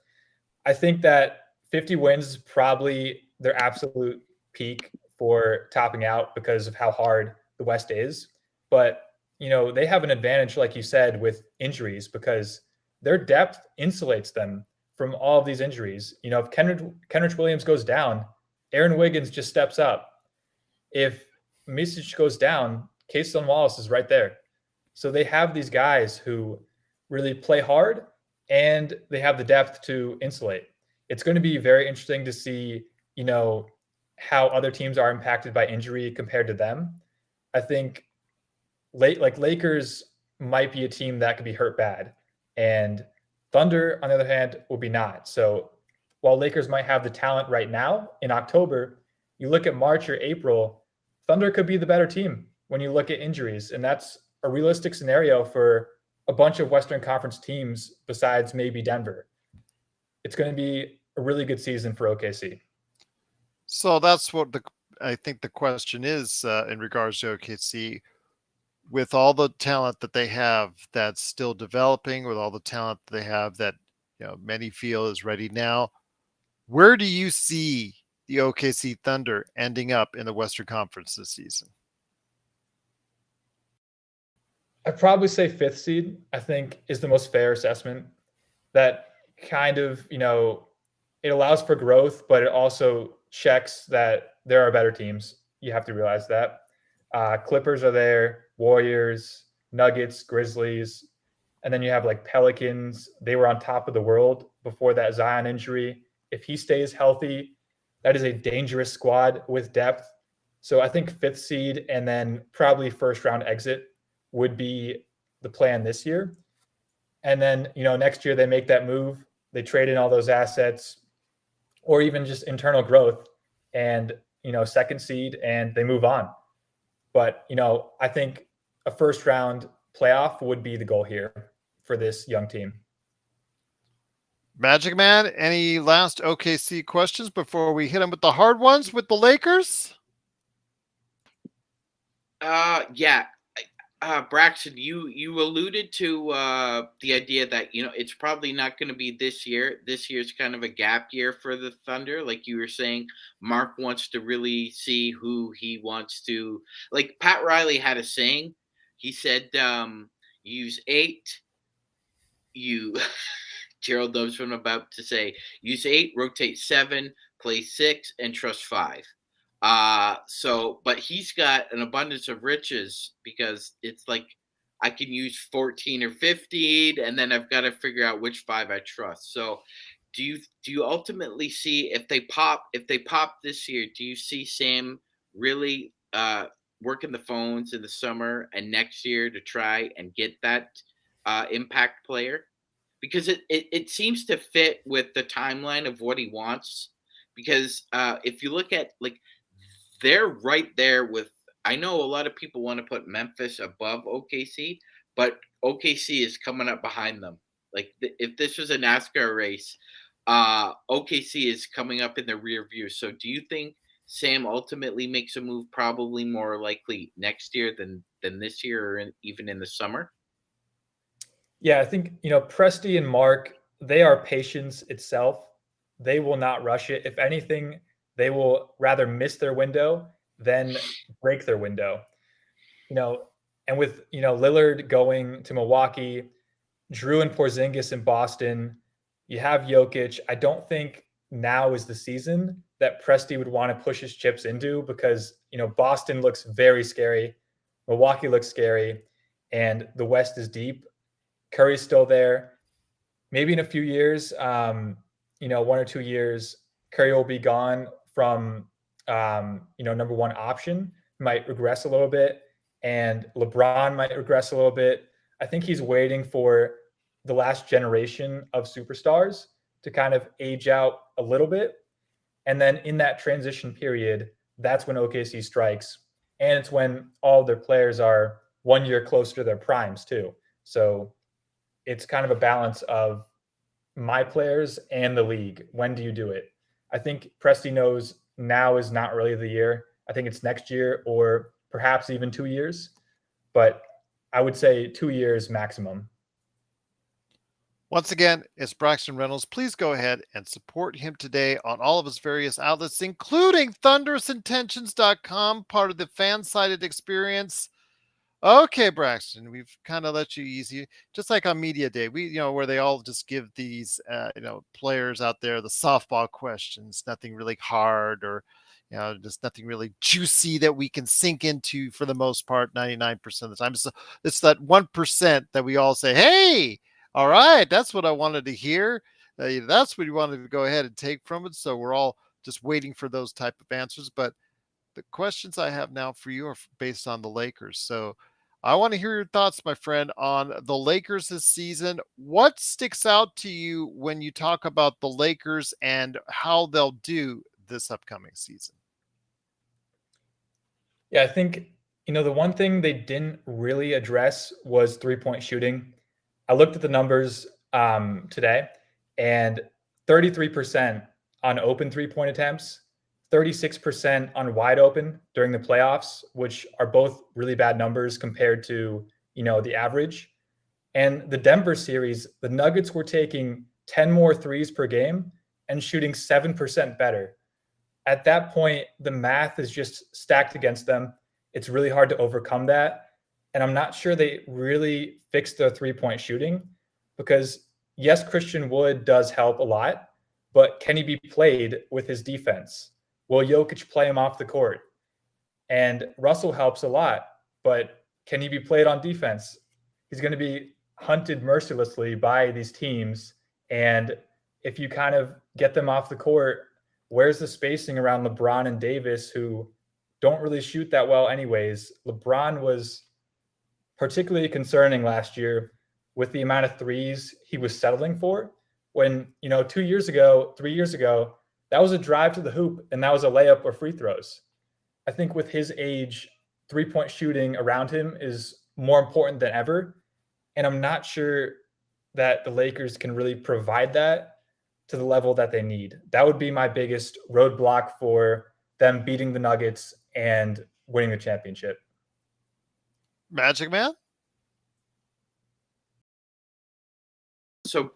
I think that 50 wins is probably their absolute peak for topping out because of how hard the West is. But, they have an advantage, like you said, with injuries because their depth insulates them from all of these injuries. If Kenrich Williams goes down, Aaron Wiggins just steps up. If Micic goes down, Keyshawn Wallace is right there. So they have these guys who really play hard and they have the depth to insulate. It's going to be very interesting to see, how other teams are impacted by injury compared to them. I think Lakers might be a team that could be hurt bad, and Thunder, on the other hand, will be not. So while Lakers might have the talent right now in October, you look at March or April, Thunder could be the better team when you look at injuries. And that's a realistic scenario for a bunch of Western Conference teams besides maybe Denver. It's going to be a really good season for OKC. So that's what I think the question is in regards to OKC. With all the talent that they have that's still developing, with all the talent that they have that many feel is ready now, where do you see the OKC Thunder ending up in the Western Conference this season? I'd probably say 5th seed, I think, is the most fair assessment. That kind of, it allows for growth, but it also checks that there are better teams. You have to realize that. Clippers are there, Warriors, Nuggets, Grizzlies, and then you have like Pelicans. They were on top of the world before that Zion injury. If he stays healthy, that is a dangerous squad with depth. So I think 5th seed and then probably first round exit would be the plan this year. And then, next year they make that move, they trade in all those assets or even just internal growth and, second seed, and they move on. But, I think a first round playoff would be the goal here for this young team. Magic Man, any last OKC questions before we hit them with the hard ones with the Lakers? Yeah. Braxton, you alluded to the idea that it's probably not going to be this year. This year's kind of a gap year for the Thunder, like you were saying. Mark wants to really see who he wants to. Like Pat Riley had a saying. He said, "Use 8." You, Gerald knows what I'm about to say. Use 8, rotate 7, play 6, and trust 5. But he's got an abundance of riches because it's like I can use 14 or 15, and then I've got to figure out which 5 I trust. So do you ultimately see if they pop this year, do you see Sam really working the phones in the summer and next year to try and get that impact player? Because it seems to fit with the timeline of what he wants. Because if you look at they're right there with. I know a lot of people want to put Memphis above OKC, but OKC is coming up behind them. If this was a NASCAR race, OKC is coming up in the rear view. So do you think Sam ultimately makes a move, probably more likely next year than this year, or even in the summer? Yeah, I think, Presti and Mark, they are patience itself. They will not rush it. If anything, they will rather miss their window than break their window. And with, Lillard going to Milwaukee, Drew and Porzingis in Boston, you have Jokic. I don't think now is the season that Presti would want to push his chips into because, Boston looks very scary. Milwaukee looks scary, and the West is deep. Curry's still there. Maybe in a few years, 1 or 2 years, Curry will be gone from, number one option, might regress a little bit, and LeBron might regress a little bit. I think he's waiting for the last generation of superstars to kind of age out a little bit. And then in that transition period, that's when OKC strikes. And it's when all their players are 1 year closer to their primes too. So it's kind of a balance of my players and the league. When do you do it? I think Presti knows now is not really the year. I think it's next year or perhaps even 2 years, but I would say 2 years maximum. Once again, it's Braxton Reynolds. Please go ahead and support him today on all of his various outlets, including thunderousintentions.com, part of the fan-sided experience. Okay, Braxton, we've kind of let you easy, just like on media day, where they all just give these, players out there the softball questions, nothing really hard or, just nothing really juicy that we can sink into for the most part, 99% of the time. So it's that 1% that we all say, hey, all right, that's what I wanted to hear. That's what you wanted to go ahead and take from it. So we're all just waiting for those type of answers. But the questions I have now for you are based on the Lakers. So I want to hear your thoughts, my friend, on the Lakers this season. What sticks out to you when you talk about the Lakers and how they'll do this upcoming season? Yeah, I think, the one thing they didn't really address was three-point shooting. I looked at the numbers today, and 33% on open three-point attempts, 36% on wide open during the playoffs, which are both really bad numbers compared to, the average. And the Denver series, the Nuggets were taking 10 more threes per game and shooting 7% better. At that point, the math is just stacked against them. It's really hard to overcome that. And I'm not sure they really fixed their three-point shooting because, yes, Christian Wood does help a lot, but can he be played with his defense? Will Jokic play him off the court? And Russell helps a lot, but can he be played on defense? He's going to be hunted mercilessly by these teams. And if you kind of get them off the court, where's the spacing around LeBron and Davis, who don't really shoot that well anyways? LeBron was particularly concerning last year. with the amount of threes he was settling for. When, 2 years ago, 3 years ago, that was a drive to the hoop and that was a layup or free throws. I think with his age, 3-point shooting around him is more important than ever. And I'm not sure that the Lakers can really provide that to the level that they need. That would be my biggest roadblock for them beating the Nuggets and winning the championship. Magic Man? So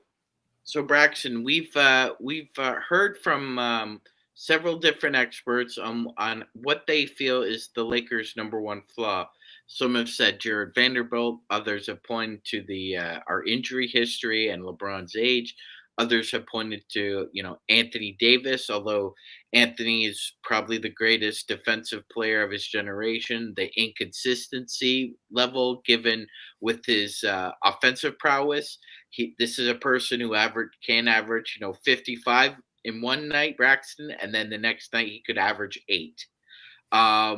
Braxton, we've heard from several different experts on what they feel is the Lakers' number one flaw. Some have said Jared Vanderbilt. Others have pointed to our injury history and LeBron's age. Others have pointed to Anthony Davis, although Anthony is probably the greatest defensive player of his generation. The inconsistency level given with his offensive prowess. This is a person who can average 55 in one night, Braxton, and then the next night he could average 8. Where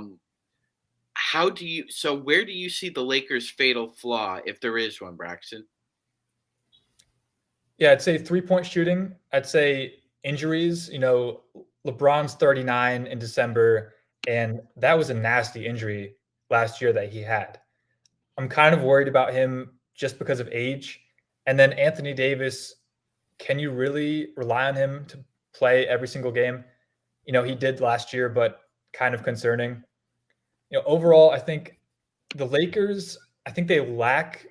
do you see the Lakers' fatal flaw, if there is one, Braxton? Yeah, I'd say 3-point shooting. I'd say injuries. LeBron's 39 in December, and that was a nasty injury last year that he had. I'm kind of worried about him just because of age. And then Anthony Davis, can you really rely on him to play every single game? He did last year, but kind of concerning. Overall, I think the Lakers, they lack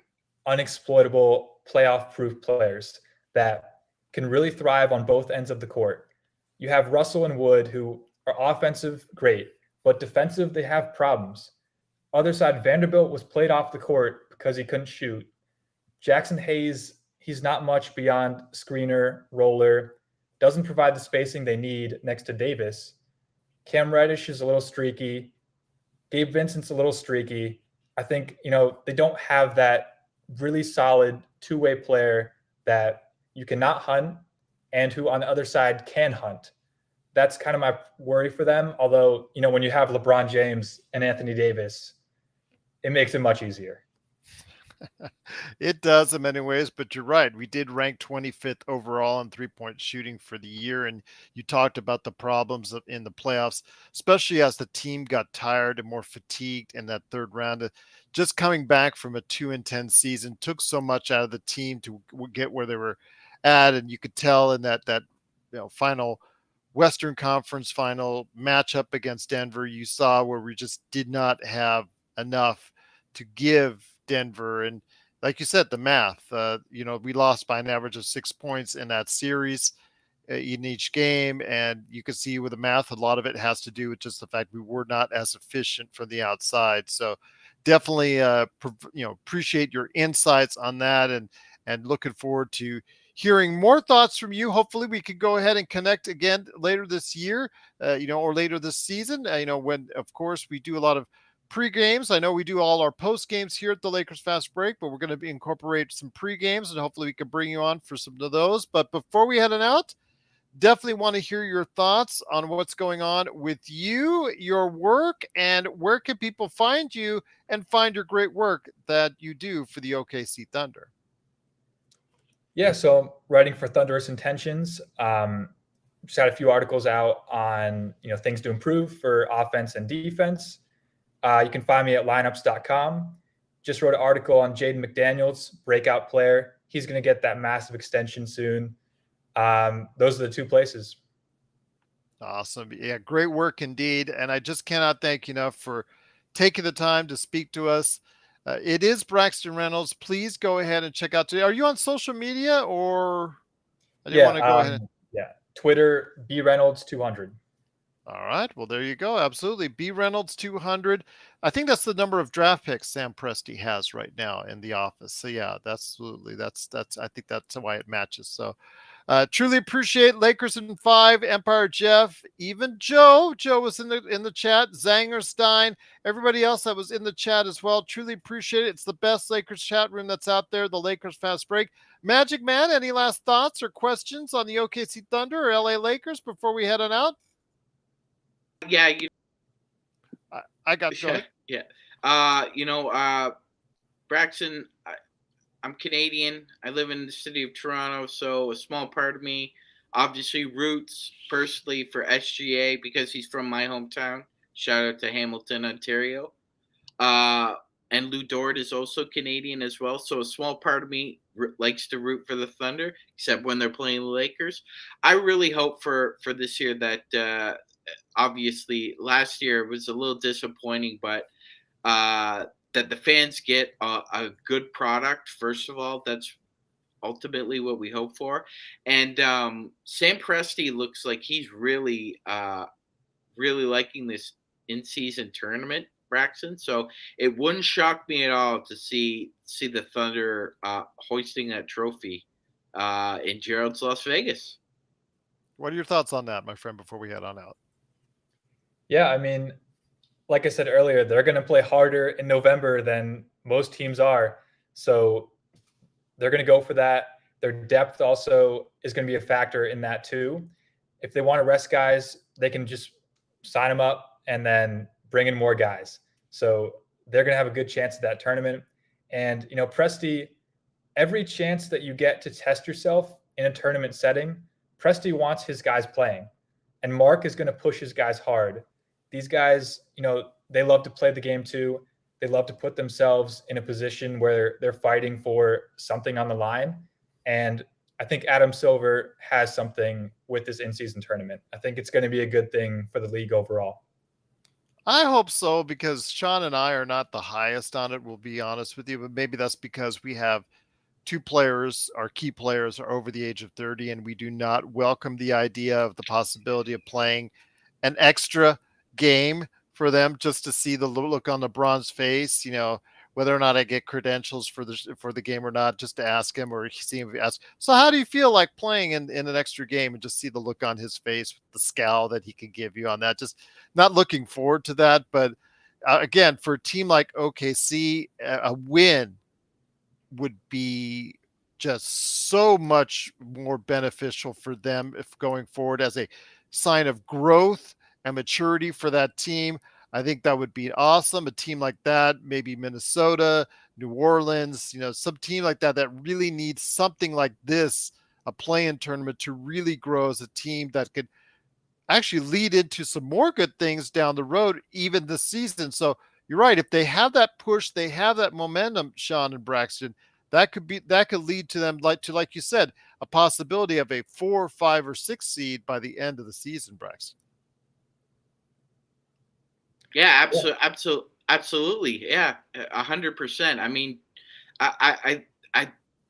unexploitable playoff-proof players that can really thrive on both ends of the court. You have Russell and Wood, who are offensive, great, but defensive, they have problems. Other side, Vanderbilt was played off the court because he couldn't shoot. Jackson Hayes, he's not much beyond screener, roller, doesn't provide the spacing they need next to Davis. Cam Reddish is a little streaky. Gabe Vincent's a little streaky. I think, they don't have that really solid two-way player that you cannot hunt and who on the other side can hunt. That's kind of my worry for them. Although, when you have LeBron James and Anthony Davis, it makes it much easier. It does in many ways, but you're right. We did rank 25th overall in 3-point shooting for the year. And you talked about the problems in the playoffs, especially as the team got tired and more fatigued in that third round. Just coming back from a 2-10 season took so much out of the team to get where they were at. And you could tell in that final Western Conference final matchup against Denver, you saw where we just did not have enough to give Denver. And like you said, the math, we lost by an average of 6 points in that series in each game. And you can see with the math, a lot of it has to do with just the fact we were not as efficient from the outside. So definitely, appreciate your insights on that and looking forward to hearing more thoughts from you. Hopefully we could go ahead and connect again later this year, or later this season, when, of course, we do a lot of pre-games. I know we do all our post games here at the Lakers Fast Break, but we're going to incorporate some pre-games and hopefully we can bring you on for some of those. But before we head on out, definitely want to hear your thoughts on what's going on with you, your work, and where can people find you and find your great work that you do for the OKC Thunder. Yeah, so I'm writing for Thunderous Intentions. Just had a few articles out on things to improve for offense and defense. You can find me at lineups.com. Just wrote an article on Jaden McDaniels, breakout player. He's going to get that massive extension soon. Those are the two places. Awesome. Yeah, great work indeed. And I just cannot thank you enough for taking the time to speak to us. It is Braxton Reynolds. Please go ahead and check out today. Are you on social media or do you want to go ahead? Yeah. Twitter, BReynolds200. All right. Well, there you go. Absolutely. B Reynolds 200. I think that's the number of draft picks Sam Presti has right now in the office. So yeah, absolutely. That's I think that's why it matches. So truly appreciate Lakers in 5, Empire Jeff, even Joe. Joe was in the chat, Zangerstein, everybody else that was in the chat as well. Truly appreciate it. It's the best Lakers chat room that's out there, the Lakers Fast Break. Magic Man, any last thoughts or questions on the OKC Thunder or LA Lakers before we head on out? Yeah, I got going. Yeah. Braxton, I'm Canadian. I live in the city of Toronto, so a small part of me obviously roots personally for SGA because he's from my hometown. Shout out to Hamilton, Ontario. Uh, and Lou Dort is also Canadian as well. So a small part of me likes to root for the Thunder, except when they're playing the Lakers. I really hope for this year that obviously last year was a little disappointing, but that the fans get a good product. First of all, that's ultimately what we hope for. And Sam Presti looks like he's really liking this in-season tournament, Braxton. So it wouldn't shock me at all to see the Thunder hoisting that trophy in Gerald's Las Vegas. What are your thoughts on that, my friend, before we head on out? Yeah, I mean, like I said earlier, they're going to play harder in November than most teams are. So they're going to go for that. Their depth also is going to be a factor in that too. If they want to rest guys, they can just sign them up and then bring in more guys. So they're going to have a good chance at that tournament. And, Presti, every chance that you get to test yourself in a tournament setting, Presti wants his guys playing. And Mark is going to push his guys hard. These guys, they love to play the game too. They love to put themselves in a position where they're fighting for something on the line. And I think Adam Silver has something with this in-season tournament. I think it's going to be a good thing for the league overall. I hope so, because Sean and I are not the highest on it, we'll be honest with you, but maybe that's because we have two players, our key players are over the age of 30, and we do not welcome the idea of the possibility of playing an extra game for them just to see the look on LeBron's face, whether or not I get credentials for the game or not, just to ask him or see him ask. So how do you feel like playing in an extra game and just see the look on his face, the scowl that he can give you on that? Just not looking forward to that. But again, for a team like OKC, a win would be just so much more beneficial for them if going forward as a sign of growth and maturity for that team. I think that would be awesome. A team like that, maybe Minnesota, New Orleans, some team like that really needs something like this, a play-in tournament, to really grow as a team that could actually lead into some more good things down the road, even this season. So you're right. If they have that push, they have that momentum, Sean and Braxton, that could lead to them, like you said, a possibility of a 4, 5, or 6 seed by the end of the season, Braxton. Yeah, absolutely. Yeah, 100%. I mean,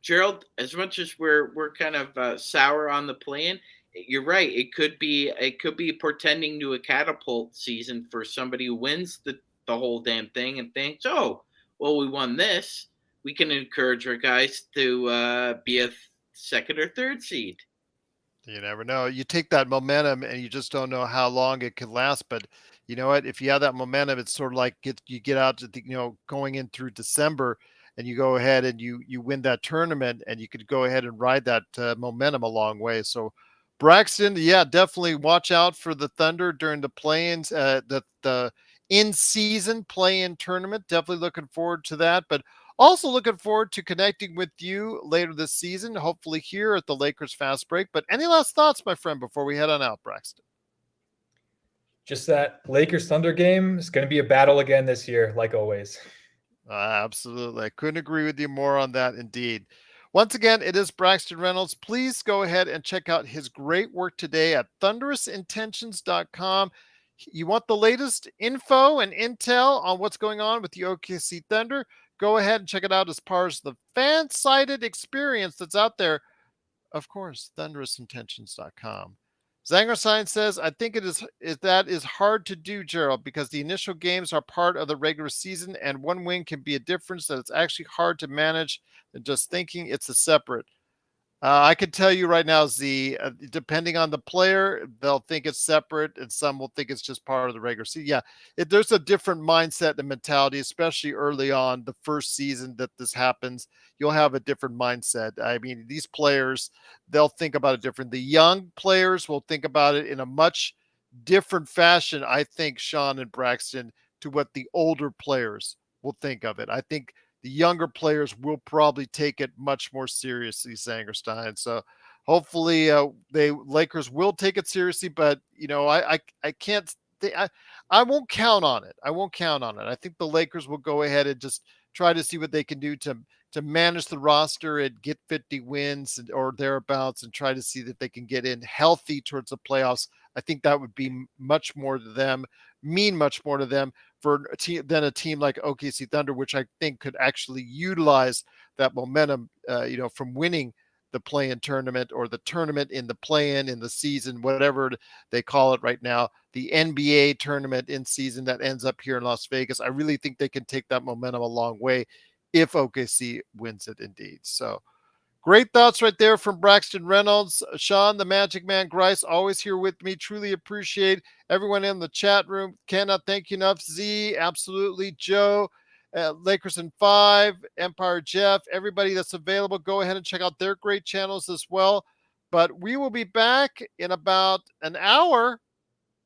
Gerald, as much as we're kind of sour on the plan, you're right. It could be portending to a catapult season for somebody who wins the whole damn thing and thinks, oh, well, we won this. We can encourage our guys to be a second or third seed. You never know. You take that momentum and you just don't know how long it can last. But you know what? If you have that momentum, it's sort of like you get out to going in through December, and you go ahead and you win that tournament, and you could go ahead and ride that momentum a long way. So Braxton, yeah, definitely watch out for the Thunder during the play-ins, the in-season play-in tournament. Definitely looking forward to that. But also looking forward to connecting with you later this season, hopefully here at the Lakers Fast Break. But any last thoughts, my friend, before we head on out, Braxton? Just that Lakers Thunder game is going to be a battle again this year, like always. Absolutely. I couldn't agree with you more on that, indeed. Once again, it is Braxton Reynolds. Please go ahead and check out his great work today at thunderousintentions.com. You want the latest info and intel on what's going on with the OKC Thunder? Go ahead and check it out as part of the fan-sided experience that's out there. Of course, thunderousintentions.com. Zangerstein says, I think that is hard to do, Gerald, because the initial games are part of the regular season, and one win can be a difference that it's actually hard to manage than just thinking it's a separate. I can tell you right now, Z, depending on the player, they'll think it's separate, and some will think it's just part of the regular season. Yeah, there's a different mindset and mentality, especially early on the first season that this happens. You'll have a different mindset. I mean, these players, they'll think about it different. The young players will think about it in a much different fashion, I think, Sean and Braxton, to what the older players will think of it. I think the younger players will probably take it much more seriously, Sangerstein. So hopefully Lakers will take it seriously, but I can't. I won't count on it. I won't count on it. I think the Lakers will go ahead and just try to see what they can do to manage the roster and get 50 wins or thereabouts, and try to see that they can get in healthy towards the playoffs. I think that would be much more to them, mean much more to them for a team than a team like OKC Thunder, which I think could actually utilize that momentum, from winning the play-in tournament, or the tournament in the play-in in the season, whatever they call it right now, the NBA tournament in season that ends up here in Las Vegas. I really think they can take that momentum a long way if OKC wins it indeed. So great thoughts right there from Braxton Reynolds. Sean, the Magic Man Grice, always here with me. Truly appreciate everyone in the chat room. Cannot thank you enough. Z, absolutely. Joe, Lakers in 5, Empire Jeff, everybody that's available, go ahead and check out their great channels as well. But we will be back in about an hour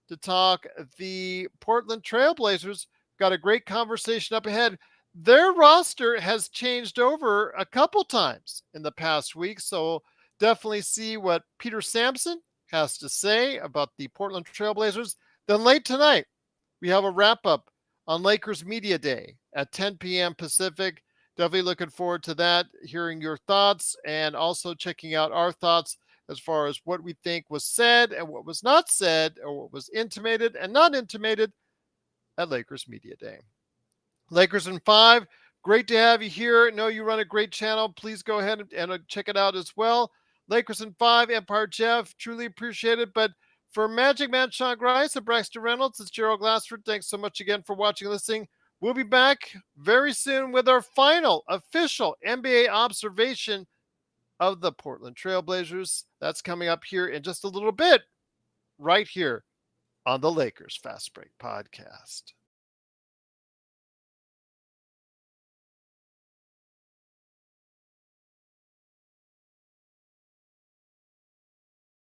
to talk the Portland Trailblazers. Got a great conversation up ahead. Their roster has changed over a couple times in the past week, so definitely see what Peter Sampson has to say about the Portland Trailblazers. Then late tonight, we have a wrap-up on Lakers Media Day at 10 p.m. Pacific. Definitely looking forward to that, hearing your thoughts, and also checking out our thoughts as far as what we think was said and what was not said, or what was intimated and not intimated at Lakers Media Day. Lakers in 5, great to have you here. Know you run a great channel. Please go ahead and check it out as well. Lakers in 5, Empire Jeff, truly appreciate it. But for Magic Man Sean Grice and Braxton Reynolds, it's Gerald Glassford. Thanks so much again for watching and listening. We'll be back very soon with our final official NBA observation of the Portland Trailblazers. That's coming up here in just a little bit, right here on the Lakers Fast Break Podcast.